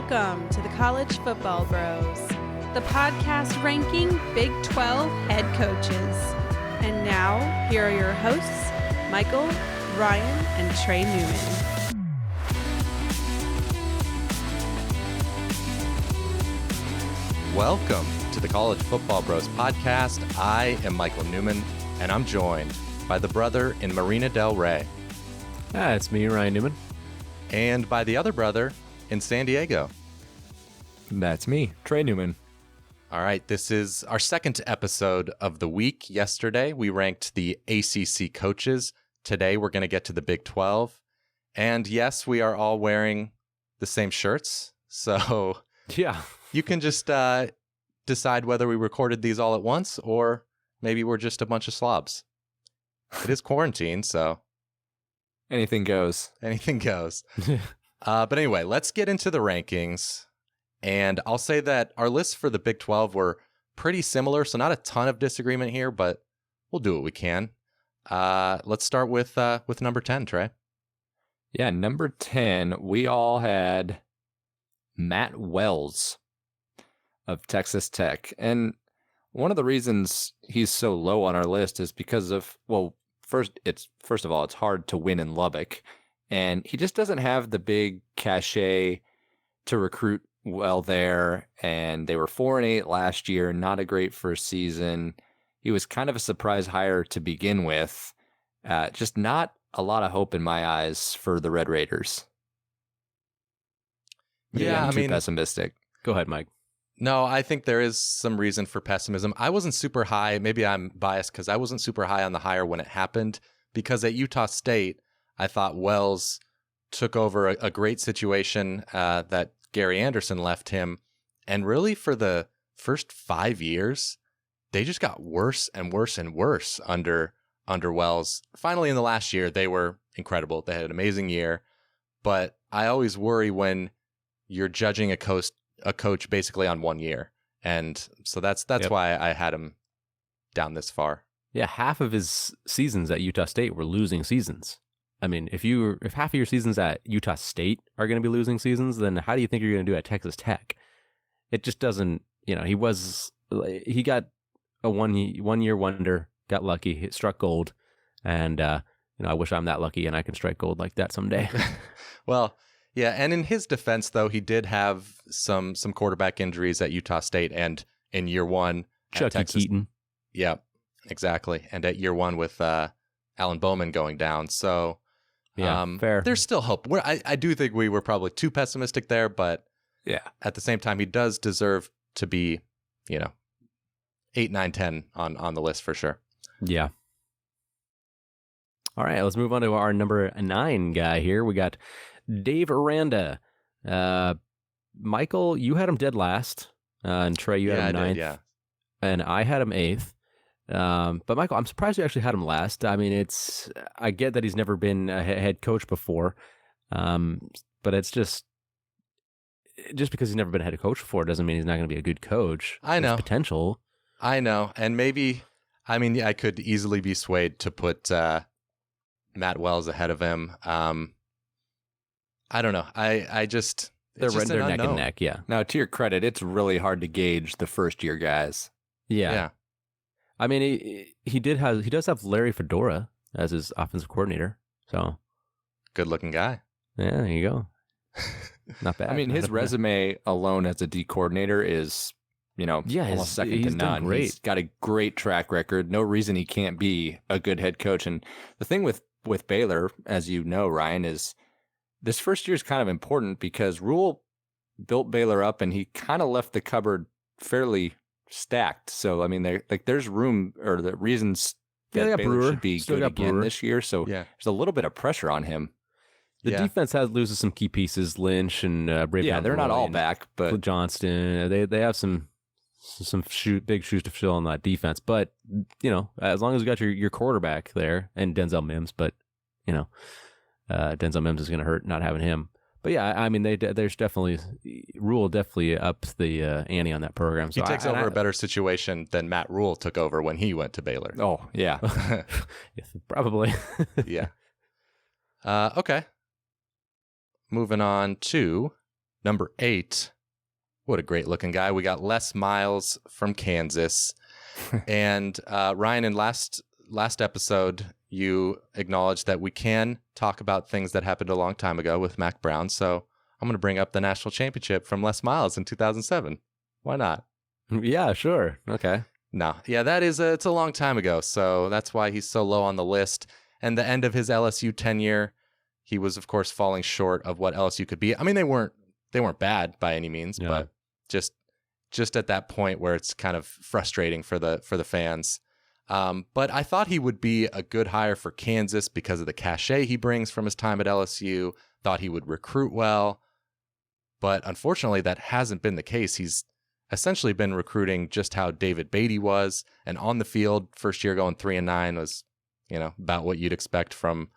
Welcome to the College Football Bros, the podcast ranking Big 12 head coaches. And now, here are your hosts, Michael, Ryan, and Trey Newman. Welcome to the College Football Bros podcast. I am Michael Newman, and I'm joined by the brother in Marina Del Rey. It's me, Ryan Newman. And by the other brother in San Diego. That's me, Trey Newman. All right, this is our second episode of the week. Yesterday, we ranked the ACC coaches. Today, we're going to get to the Big 12. And yes, we are all wearing the same shirts. So yeah, you can just decide whether we recorded these all at once or maybe we're just a bunch of slobs. It is quarantine, so anything goes. Anything goes. But anyway, let's get into the rankings. And I'll say that our lists for the Big 12 were pretty similar, so not a ton of disagreement here, but we'll do what we can. Let's start with number 10, Trey. Yeah, number 10, we all had Matt Wells of Texas Tech. And one of the reasons he's so low on our list is because of, well, first of all, it's hard to win in Lubbock. And he just doesn't have the big cachet to recruit well there. And they were 4-8 last year, not a great first season. He was kind of a surprise hire to begin with. Just not a lot of hope in my eyes for the Red Raiders. Yeah, I'm too pessimistic. Go ahead, Mike. No, I think there is some reason for pessimism. I wasn't super high. Maybe I'm biased because I wasn't super high on the hire when it happened. Because at Utah State, I thought Wells took over a great situation that Gary Anderson left him. And really for the first 5 years, they just got worse and worse and worse under Wells. Finally, in the last year, they were incredible. They had an amazing year. But I always worry when you're judging a coach basically on 1 year. And so that's Yep. why I had him down this far. Yeah, half of his seasons at Utah State were losing seasons. I mean, if half of your seasons at Utah State are going to be losing seasons, then how do you think you're going to do at Texas Tech? It just doesn't, he got a one year wonder, got lucky, he struck gold. And, I wish I'm that lucky and I can strike gold like that someday. Well, yeah. And in his defense, though, he did have some quarterback injuries at Utah State and in year one at Chucky Texas. Keaton. Yeah, exactly. And at year one with Alan Bowman going down. So yeah, fair. There's still hope. I do think we were probably too pessimistic there, but yeah, at the same time, he does deserve to be, 8, 9, 10 on the list for sure. Yeah. All right, let's move on to our number 9 guy here. We got Dave Aranda. Michael, you had him dead last, and Trey, you had him 9th. Yeah. And I had him 8th. But Michael, I'm surprised you actually had him last. I mean, I get that he's never been a head coach before, but it's just because he's never been a head coach before doesn't mean he's not going to be a good coach. I know. There's potential. I know. And maybe, I could easily be swayed to put Matt Wells ahead of him. I don't know. They're neck and neck. Yeah. Now, to your credit, it's really hard to gauge the first year guys. Yeah. I mean, he does have Larry Fedora as his offensive coordinator. So good looking guy. Yeah, there you go. Not bad. I mean, his resume alone as a D coordinator is, almost second to none. Great. He's got a great track record. No reason he can't be a good head coach. And the thing with Baylor, as you know, Ryan, is this first year is kind of important because Rule built Baylor up and he kind of left the cupboard fairly stacked. So, I mean, there's room or the reasons that Baylor should be good again this year. So there's a little bit of pressure on him. The defense loses some key pieces, Lynch and Bravion. Yeah, they're not all back, but Johnston, they have some big shoes to fill on that defense. But, as long as you got your quarterback there and Denzel Mims, but, Denzel Mims is going to hurt not having him. But yeah, I mean, there's definitely Rule definitely ups the ante on that program. So he takes over a better situation than Matt Rule took over when he went to Baylor. Oh yeah, probably. Yeah. Okay. Moving on to Number 8, what a great looking guy. We got Les Miles from Kansas. And Ryan, in last episode, you acknowledged that we can talk about things that happened a long time ago with Mac Brown. So I'm going to bring up the national championship from Les Miles in 2007. Why not? Yeah, sure. Okay. No. Yeah, it's a long time ago. So that's why he's so low on the list. And the end of his LSU tenure, he was, of course, falling short of what LSU could be. I mean, they weren't bad by any means, Yeah. but just at that point where it's kind of frustrating for the fans. But I thought he would be a good hire for Kansas because of the cachet he brings from his time at LSU. Thought he would recruit well. But unfortunately, that hasn't been the case. He's essentially been recruiting just how David Beatty was. And on the field, first year going 3-9 was, about what you'd expect from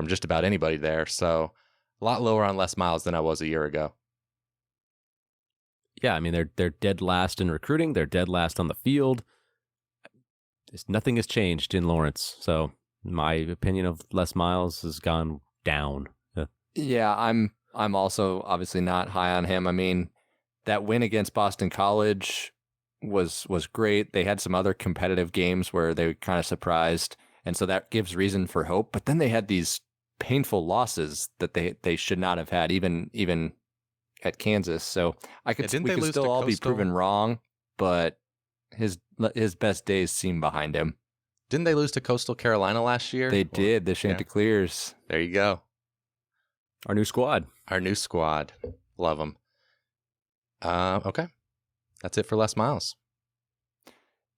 just about anybody there. So a lot lower on Les Miles than I was a year ago. Yeah, I mean, they're dead last in recruiting. They're dead last on the field. Nothing has changed in Lawrence. So my opinion of Les Miles has gone down. Yeah, I'm also obviously not high on him. I mean, that win against Boston College was great. They had some other competitive games where they kind of surprised, and so that gives reason for hope. But then they had these painful losses that they should not have had, even at Kansas. So we could still all be proven wrong, but his best days seem behind him. Didn't they lose to Coastal Carolina last year? They did, the Chanticleers. Yeah. There you go. Our new squad. Love them. Okay. That's it for Les Miles.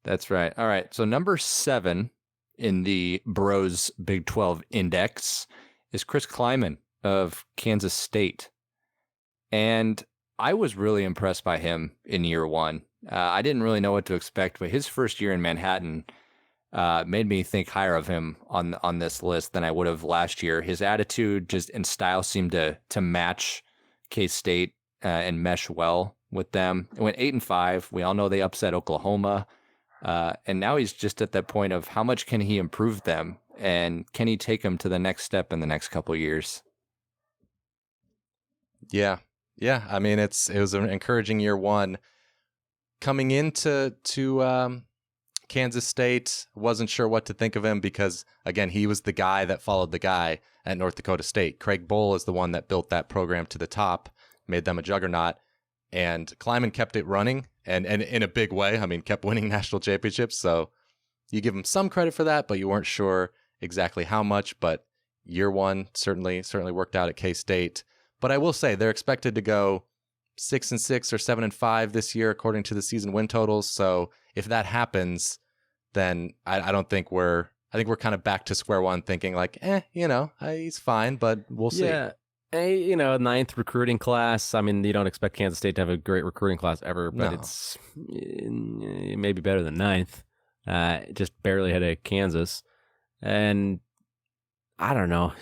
That's right. All right. So number 7 in the Bros Big 12 Index is Chris Klieman of Kansas State. And I was really impressed by him in year 1. I didn't really know what to expect, but his first year in Manhattan made me think higher of him on this list than I would have last year. His attitude and style seemed to match K-State and mesh well with them. It went 8-5. We all know they upset Oklahoma. And now he's just at that point of how much can he improve them, and can he take them to the next step in the next couple of years? Yeah. I mean, it was an encouraging year 1. Coming into Kansas State, wasn't sure what to think of him because, again, he was the guy that followed the guy at North Dakota State. Craig Bohl is the one that built that program to the top, made them a juggernaut, and Klieman kept it running, and in a big way. I mean, kept winning national championships, so you give him some credit for that, but you weren't sure exactly how much. But year 1 certainly worked out at K-State. But I will say they're expected to go 6-6 or 7-5 this year, according to the season win totals. So if that happens, then I think we're kind of back to square one, thinking like, he's fine, but we'll see. Yeah. Ninth recruiting class. I mean, you don't expect Kansas State to have a great recruiting class ever, but it's maybe better than ninth. Just barely ahead of Kansas. And I don't know.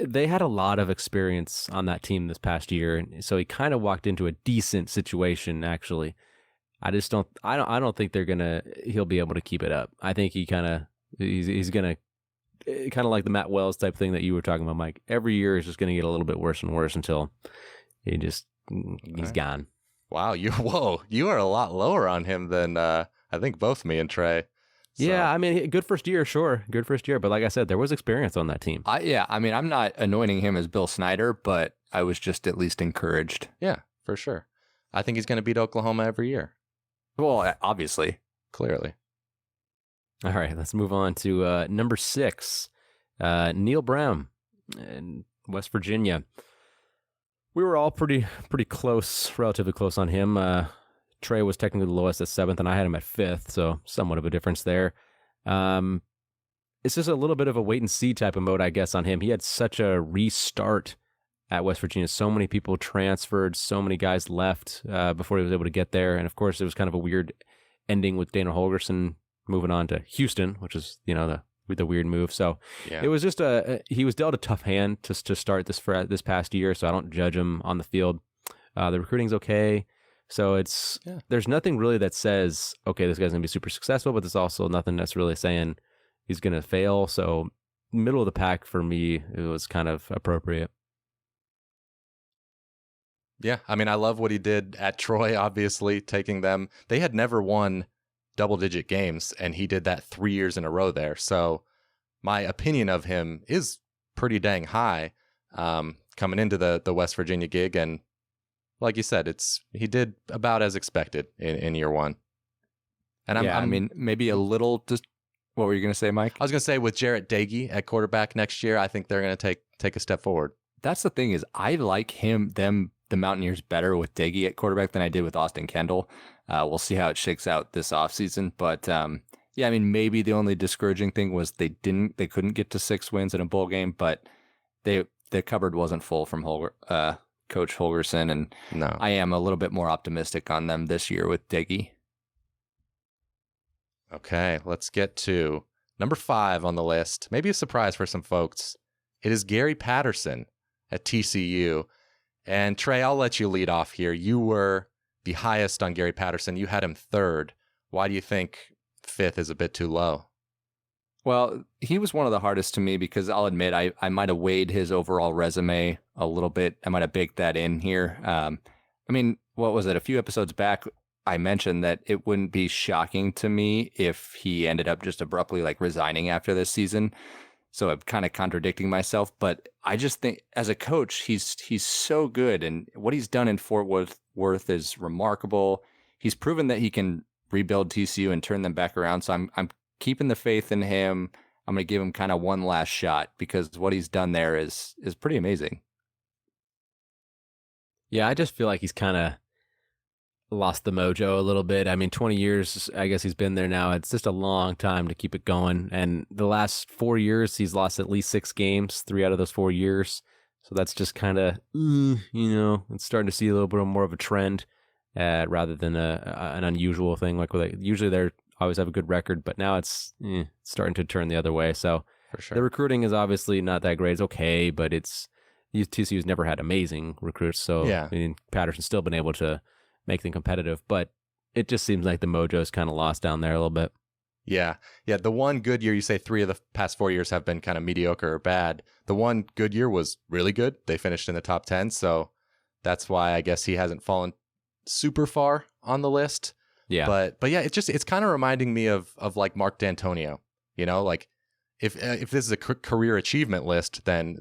They had a lot of experience on that team this past year, and so he kind of walked into a decent situation. Actually, I don't think he'll be able to keep it up. I think he's gonna kind of like the Matt Wells type thing that you were talking about, Mike. Every year is just gonna get a little bit worse and worse until he's gone. Wow, you are a lot lower on him than I think both me and Trey. So. Yeah, I mean, good first year, sure. Good first year. But like I said, there was experience on that team. I mean, I'm not anointing him as Bill Snyder, but I was just at least encouraged. Yeah, for sure. I think he's going to beat Oklahoma every year. Well, obviously. Clearly. All right, let's move on to number 6, Neal Brown in West Virginia. We were all pretty close, relatively close on him. Trey was technically the lowest at 7th, and I had him at 5th, so somewhat of a difference there. It's just a little bit of a wait-and-see type of mode, I guess, on him. He had such a restart at West Virginia. So many people transferred, so many guys left before he was able to get there, and of course, it was kind of a weird ending with Dana Holgerson moving on to Houston, which is, the weird move. So It was just he was dealt a tough hand to start this past year, so I don't judge him on the field. The recruiting's okay. So there's nothing really that says, okay, this guy's going to be super successful, but there's also nothing that's really saying he's going to fail. So middle of the pack for me, it was kind of appropriate. Yeah, I mean, I love what he did at Troy, obviously, taking them. They had never won double-digit games, and he did that 3 years in a row there. So my opinion of him is pretty dang high coming into the West Virginia gig. And like you said, he did about as expected in year one. And I mean, maybe a little just what were you going to say, Mike? I was going to say with Jarrett Doege at quarterback next year, I think they're going to take a step forward. That's the thing is I like the Mountaineers better with Doege at quarterback than I did with Austin Kendall. We'll see how it shakes out this offseason. But yeah, I mean, maybe the only discouraging thing was they couldn't get to 6 wins in a bowl game, but the cupboard wasn't full from Coach Holgerson, and no. I am a little bit more optimistic on them this year with Doege. Okay, let's get to number 5 on the list. Maybe a surprise for some folks. It is Gary Patterson at TCU. And Trey, I'll let you lead off here. You were the highest on Gary Patterson. You had him 3rd. Why do you think 5th is a bit too low? Well, he was one of the hardest to me because I'll admit I might have weighed his overall resume a little bit. I might have baked that in here. I mean, what was it? A few episodes back, I mentioned that it wouldn't be shocking to me if he ended up just abruptly like resigning after this season. So I'm kind of contradicting myself, but I just think as a coach, he's so good, and what he's done in Fort Worth is remarkable. He's proven that he can rebuild TCU and turn them back around. So I'm keeping the faith in him. I'm going to give him kind of one last shot because what he's done there is pretty amazing. Yeah, I just feel like he's kind of lost the mojo a little bit. I mean, 20 years, I guess he's been there now. It's just a long time to keep it going. And the last 4 years, he's lost at least 6 games, 3 out of those 4 years. So that's just kind of, it's starting to see a little bit more of a trend rather than an unusual thing. Like usually they're always have a good record, but now it's starting to turn the other way. So For sure. The recruiting is obviously not that great. It's okay, but TCU's never had amazing recruits. So Yeah. I mean, Patterson's still been able to make them competitive, but it just seems like the mojo's kind of lost down there a little bit. Yeah. The one good year, you say 3 of the past 4 years have been kind of mediocre or bad. The one good year was really good. They finished in the top 10. So that's why I guess he hasn't fallen super far on the list. Yeah. But yeah, it's kind of reminding me of like Mark D'Antonio, like if this is a career achievement list, then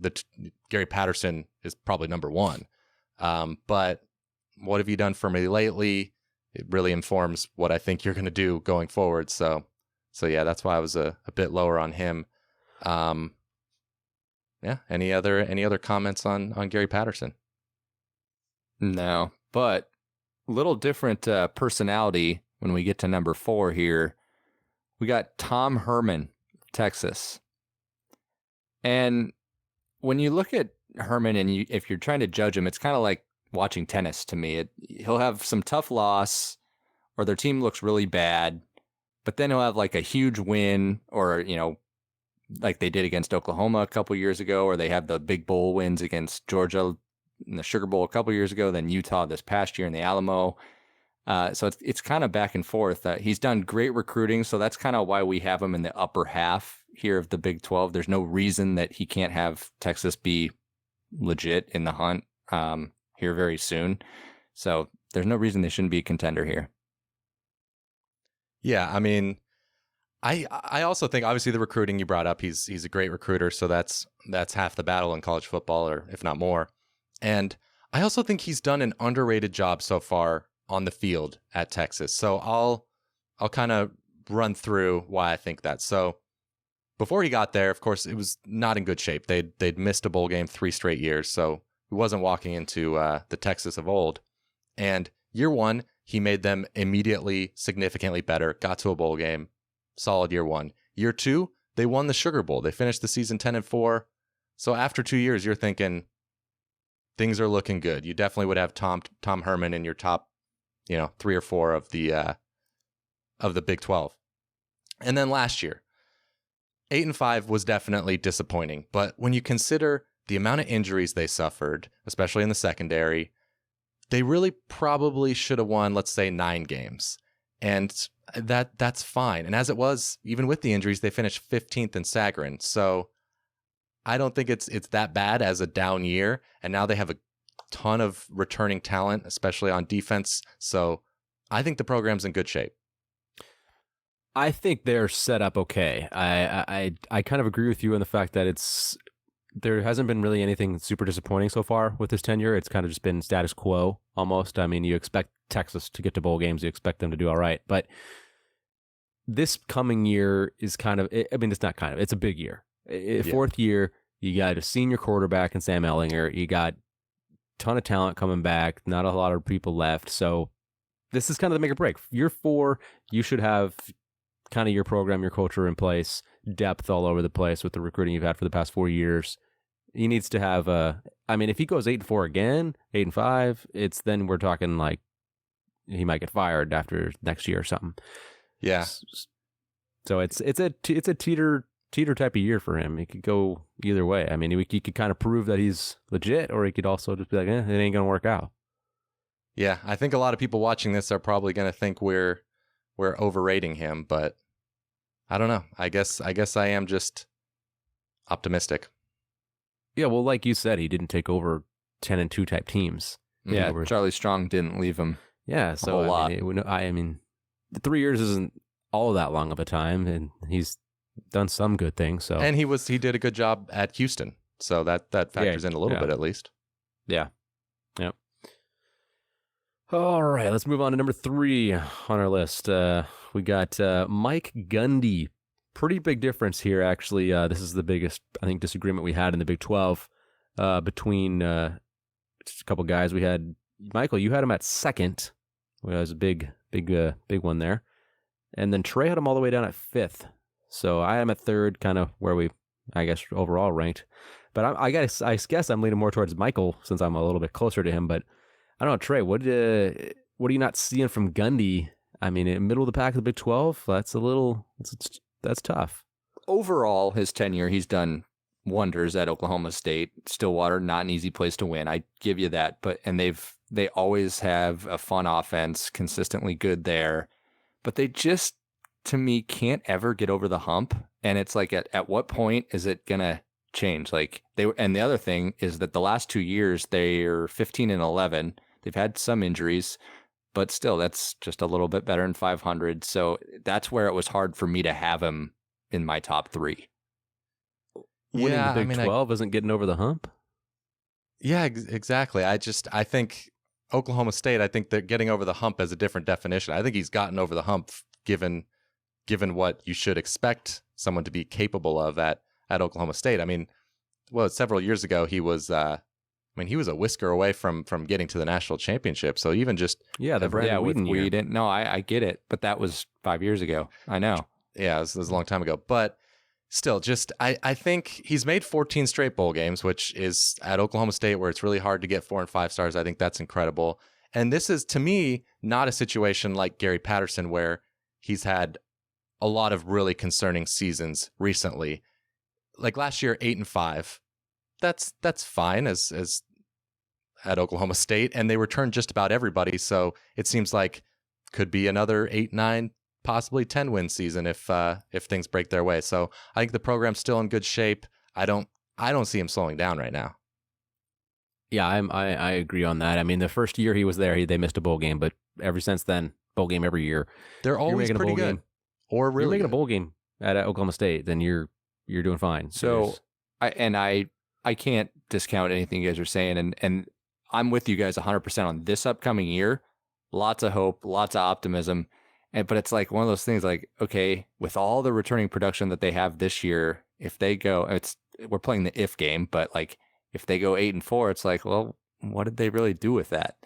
Gary Patterson is probably number 1. But what have you done for me lately? It really informs what I think you're going to do going forward. So yeah, that's why I was a bit lower on him. Yeah. Any other comments on Gary Patterson? No, but a little different personality when we get to number 4 here. We got Tom Herman, Texas. And when you look at Herman and if you're trying to judge him, it's kind of like watching tennis to me. He'll have some tough loss or their team looks really bad, but then he'll have like a huge win or, like they did against Oklahoma a couple years ago, or they have the big bowl wins against Georgia in the Sugar Bowl a couple years ago, then Utah this past year in the Alamo. So it's kind of back and forth. He's done great recruiting, so that's kind of why we have him in the upper half here of the Big 12. There's no reason that he can't have Texas be legit in the hunt here very soon. So there's no reason they shouldn't be a contender here. Yeah, I mean, I also think obviously the recruiting you brought up, he's a great recruiter, so that's half the battle in college football, or if not more. And I also think he's done an underrated job so far on the field at Texas. So I'll kind of run through why I think that. So before he got there, of course, it was not in good shape. They'd missed a bowl game 3 straight years, so he wasn't walking into the Texas of old. And year 1, he made them immediately significantly better, got to a bowl game, solid year 1. Year 2, they won the Sugar Bowl. They finished the season 10-4. So after 2 years, you're thinking things are looking good. You definitely would have Tom Herman in your top, 3 or 4 of the Big 12. And then last year, 8-5 was definitely disappointing. But when you consider the amount of injuries they suffered, especially in the secondary, they really probably should have won, let's say, 9 games. And that's fine. And as it was, even with the injuries, they finished 15th in Sagarin. So I don't think it's that bad as a down year. And now they have a ton of returning talent, especially on defense. So I think the program's in good shape. I think they're set up okay. I kind of agree with you on the fact that there hasn't been really anything super disappointing so far with his tenure. It's kind of just been status quo almost. I mean, you expect Texas to get to bowl games. You expect them to do all right. But this coming year is kind of, I mean, it's not kind of, it's a big year. Fourth year, you got a senior quarterback in Sam Ehlinger. You got a ton of talent coming back, not a lot of people left. So this is kind of the make or break. Year 4, you should have kind of your program, your culture in place, depth all over the place with the recruiting you've had for the past 4 years. He needs to have I mean, if he goes 8-4 again, 8-5, then we're talking like he might get fired after next year or something. Yeah. So it's a teeter type of year for him. He could go either way. I mean, he could kind of prove that he's legit, or he could also just be like, it ain't gonna work out. Yeah, I think a lot of people watching this are probably going to think we're overrating him, but I don't know. I guess I am just optimistic. Yeah, well, like you said, he didn't take over 10-2 type teams. Yeah, Charlie Strong didn't leave him. Yeah, so whole lot. I mean, 3 years isn't all that long of a time, and he's done some good things. So, and he did a good job at Houston, so that factors in a little bit at least. Yeah. Yep. All right, let's move on to number 3 on our list. We got Mike Gundy. Pretty big difference here, actually. This is the biggest, I think, disagreement we had in the Big 12 between just a couple guys. We had Michael. You had him at second. Well, that was a big one there. And then Trey had him all the way down at 5th. So I am at 3rd, kind of where we, I guess, overall ranked. But I guess I'm leaning more towards Michael since I'm a little bit closer to him. But I don't know, Trey, what are you not seeing from Gundy? I mean, in the middle of the pack of the Big 12, that's tough. Overall, his tenure, he's done wonders at Oklahoma State. Stillwater, not an easy place to win. I give you that. And they always have a fun offense, consistently good there. But they just, to me, can't ever get over the hump. And it's like, at what point is it gonna change? Like and the other thing is that the last 2 years they're 15-11. They've had some injuries, but still, that's just a little bit better than 500. So that's where it was hard for me to have him in my top 3. Winning the Big 12 isn't getting over the hump? Yeah, exactly. I think Oklahoma State, I think they're getting over the hump as a different definition. I think he's gotten over the hump given what you should expect someone to be capable of at Oklahoma State. I mean, well, several years ago, he was he was a whisker away from getting to the national championship. So even just the Brandon Whedon year. Whedon. No, I get it, but that was 5 years ago. I know. Yeah, it was a long time ago. But still, just I think he's made 14 straight bowl games, which is at Oklahoma State where it's really hard to get 4 and 5 stars. I think that's incredible. And this is, to me, not a situation like Gary Patterson where he's had a lot of really concerning seasons recently. Like last year, 8-5. That's fine as at Oklahoma State, and they returned just about everybody. So it seems like could be another 8-9, possibly 10-win season if things break their way. So I think the program's still in good shape. I don't see him slowing down right now. Yeah, I agree on that. I mean, the first year he was there, they missed a bowl game, but ever since then, bowl game every year. They're always pretty good. Game, or really you're making good. a bowl game at Oklahoma State, then you're doing fine. So I can't discount anything you guys are saying, and I'm with you guys 100% on this upcoming year. Lots of hope, lots of optimism, but it's like one of those things. Like, okay, with all the returning production that they have this year, if they go, we're playing the if game, but like if they go 8-4, it's like, well, what did they really do with that?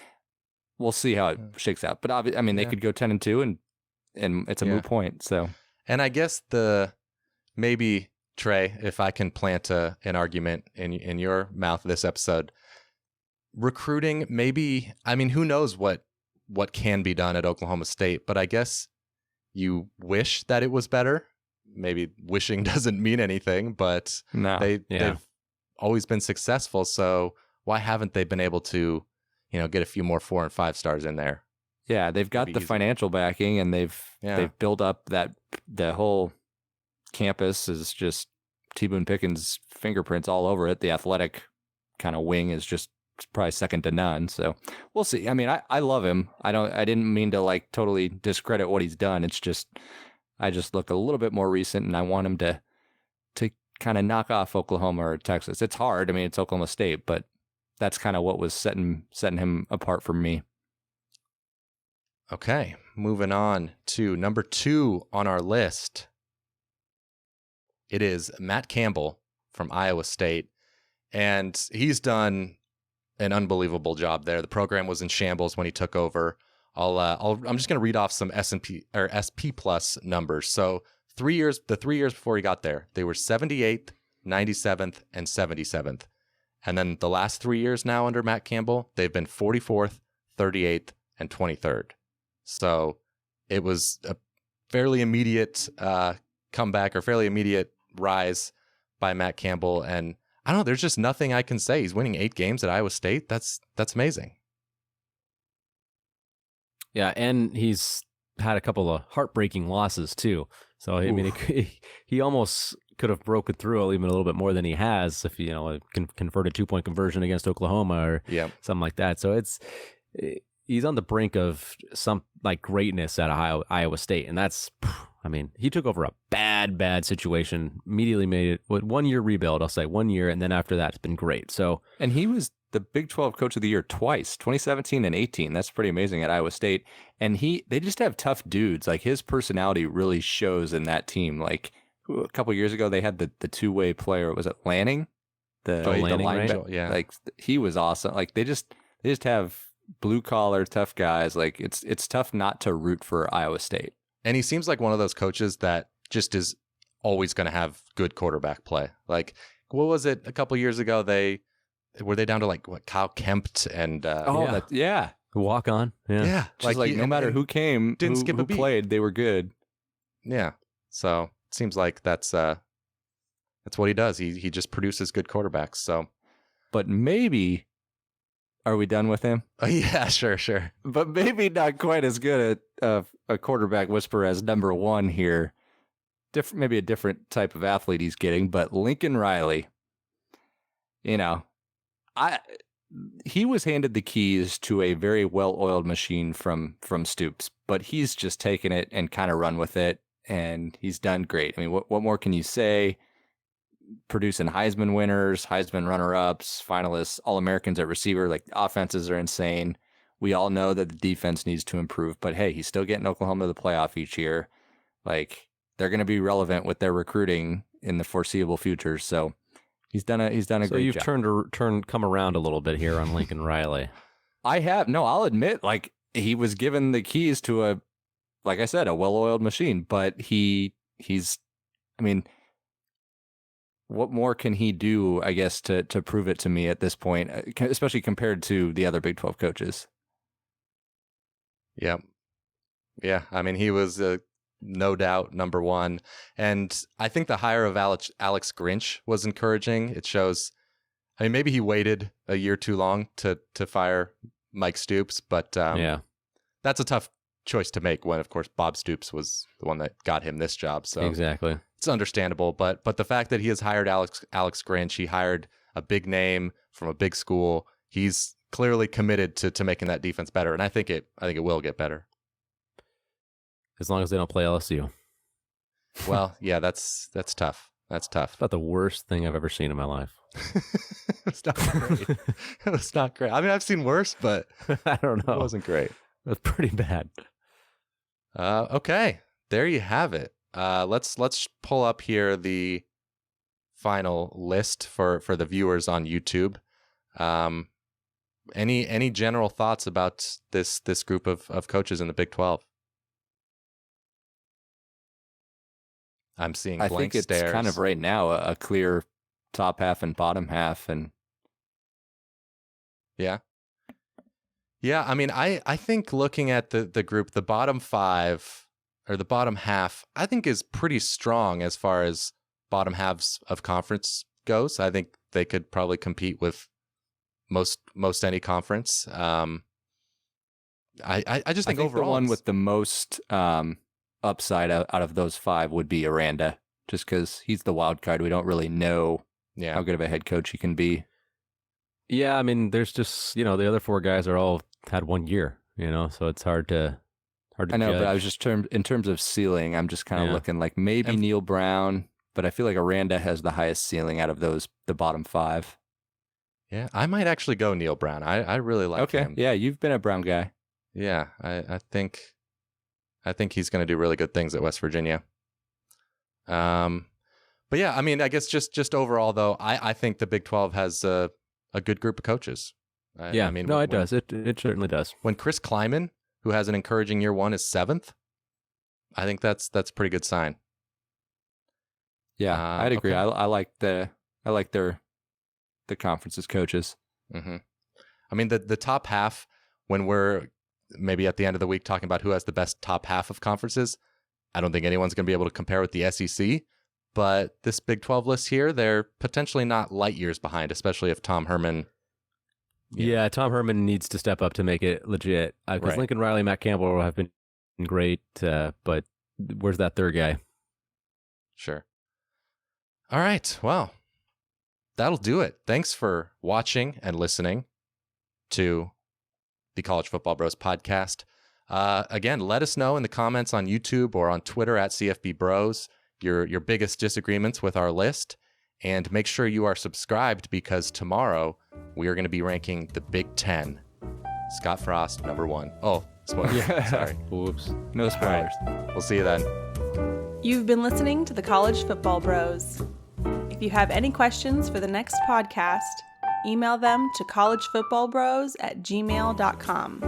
We'll see how it shakes out. But obviously, I mean, they could go 10-2, and it's a moot point. So, and I guess maybe. Trey, if I can plant an argument in your mouth this episode, recruiting, maybe, I mean, who knows what can be done at Oklahoma State, but I guess you wish that it was better. Maybe wishing doesn't mean anything, but they've always been successful. So why haven't they been able to, get a few more 4 and 5 stars in there? Yeah, they've got the financial backing, and they've built up the whole campus is just T. Boone Pickens' fingerprints all over it. The athletic kind of wing is just probably second to none. So we'll see. I mean, I love him. I didn't mean to like totally discredit what he's done. It's just, I just look a little bit more recent, and I want him to kind of knock off Oklahoma or Texas. It's hard. I mean, it's Oklahoma State, but that's kind of what was setting him apart from me. Okay, moving on to number 2 on our list. It is Matt Campbell from Iowa State, and he's done an unbelievable job there. The program was in shambles when he took over. I'm just going to read off some S&P or SP plus numbers. So the 3 years before he got there, they were 78th, 97th, and 77th. And then the last 3 years now under Matt Campbell, they've been 44th, 38th, and 23rd. So it was a fairly immediate comeback or fairly immediate rise by Matt Campbell. And I don't know, there's just nothing I can say. He's winning 8 games at Iowa State. That's amazing. Yeah, and he's had a couple of heartbreaking losses too. So I mean, he almost could have broken through even a little bit more than he has if converted 2-point conversion against Oklahoma or something like that. So he's on the brink of some like greatness at Iowa State, and that's, I mean, he took over a bad situation, immediately made it with 1 year rebuild. I'll say 1 year, and then after that, it's been great. So, and he was the Big 12 Coach of the Year twice, 2017 and 18. That's pretty amazing at Iowa State. And they just have tough dudes. Like his personality really shows in that team. Like a couple years ago, they had the two-way player. Was it Lanning? Lanning, linebacker. right? Yeah, like he was awesome. Like they just have blue collar tough guys. Like it's tough not to root for Iowa State. And he seems like one of those coaches that just is always going to have good quarterback play. Like, what was it a couple years ago? Were they down to like what, Kyle Kempt and walk on. Yeah. Like no matter who came, didn't skip a beat. Played, they were good. Yeah. So it seems like that's what he does. He just produces good quarterbacks. So, but maybe, are we done with him? Yeah, sure. But maybe not quite as good at a quarterback whisperer as number 1 here. Maybe a different type of athlete he's getting, but Lincoln Riley, he was handed the keys to a very well-oiled machine from Stoops, but he's just taken it and kind of run with it, and he's done great. I mean, what more can you say? Producing Heisman winners, Heisman runner-ups, finalists, All-Americans at receiver. Like, offenses are insane. We all know that the defense needs to improve, but hey, he's still getting Oklahoma to the playoff each year. Like, they're going to be relevant with their recruiting in the foreseeable future. So he's done a great job. So you've come around a little bit here on Lincoln Riley. I have. No, I'll admit, like, he was given the keys to like I said, a well-oiled machine, but he's, I mean, what more can he do, I guess, to prove it to me at this point, especially compared to the other Big 12 coaches? Yeah. I mean, he was no doubt number 1. And I think the hire of Alex Grinch was encouraging. It shows, I mean, maybe he waited a year too long to fire Mike Stoops, but that's a tough choice to make when, of course, Bob Stoops was the one that got him this job. So exactly. It's understandable, but the fact that he has hired Alex Grinch, he hired a big name from a big school. He's clearly committed to making that defense better, and I think it will get better. As long as they don't play LSU. Well, yeah, that's tough. That's tough. It's about the worst thing I've ever seen in my life. It's not great. It was not great. I mean, I've seen worse, but I don't know. It wasn't great. It was pretty bad. Okay, there you have it. Let's pull up here the final list for the viewers on YouTube. Any general thoughts about this group of coaches in the Big 12? I'm seeing blank I think stares. It's kind of right now a clear top half and bottom half, and yeah. I mean, I think looking at the group, the bottom 5 or the bottom half, I think is pretty strong as far as bottom halves of conference goes. I think they could probably compete with most any conference. I just think overall the one with the most upside out of those 5 would be Aranda, just because he's the wild card. We don't really know how good of a head coach he can be. Yeah, I mean, there's just, the other four guys are all had 1 year, so it's hard to I know, judge. but I was just in terms of ceiling, I'm just kind of Yeah. looking like maybe And- Neil Brown, but I feel like ARANDA has the highest ceiling out of the bottom 5. Yeah, I might actually go Neil Brown. I really like Okay, him. yeah, you've been a Brown guy. Yeah, I think he's going to do really good things at West Virginia. But yeah, I mean, I guess just overall though, I think the Big 12 has a good group of coaches. Yeah, I mean, no, it does. It certainly does. When Chris KLIEMAN, who has an encouraging year 1, is 7th, I think that's a pretty good sign. Yeah, I'd agree. Okay. I like the conference's coaches. Mm-hmm. I mean, the top half, when we're maybe at the end of the week talking about who has the best top half of conferences, I don't think anyone's going to be able to compare with the SEC. But this Big 12 list here, they're potentially not light years behind, especially if Tom Herman. Yeah, Tom Herman needs to step up to make it legit. Because Right. Lincoln Riley, Matt Campbell have been great, but where's that third guy? Sure. All right. Well, that'll do it. Thanks for watching and listening to the College Football Bros podcast. Again, let us know in the comments on YouTube or on Twitter at CFB Bros your biggest disagreements with our list. And make sure you are subscribed because tomorrow we are going to be ranking the Big 10. Scott Frost, number 1. Oh, spoilers. Yeah. Sorry. Whoops. No spoilers. We'll see you then. You've been listening to the College Football Bros. If you have any questions for the next podcast, email them to collegefootballbros@gmail.com.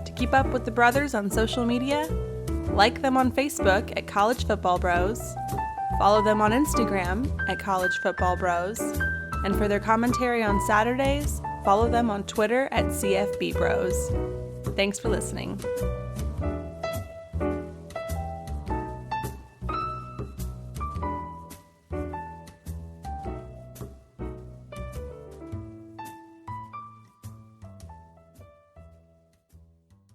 To keep up with the brothers on social media, like them on Facebook at College Football Bros, follow them on Instagram at College Football Bros, and for their commentary on Saturdays, follow them on Twitter at CFB Bros. Thanks for listening.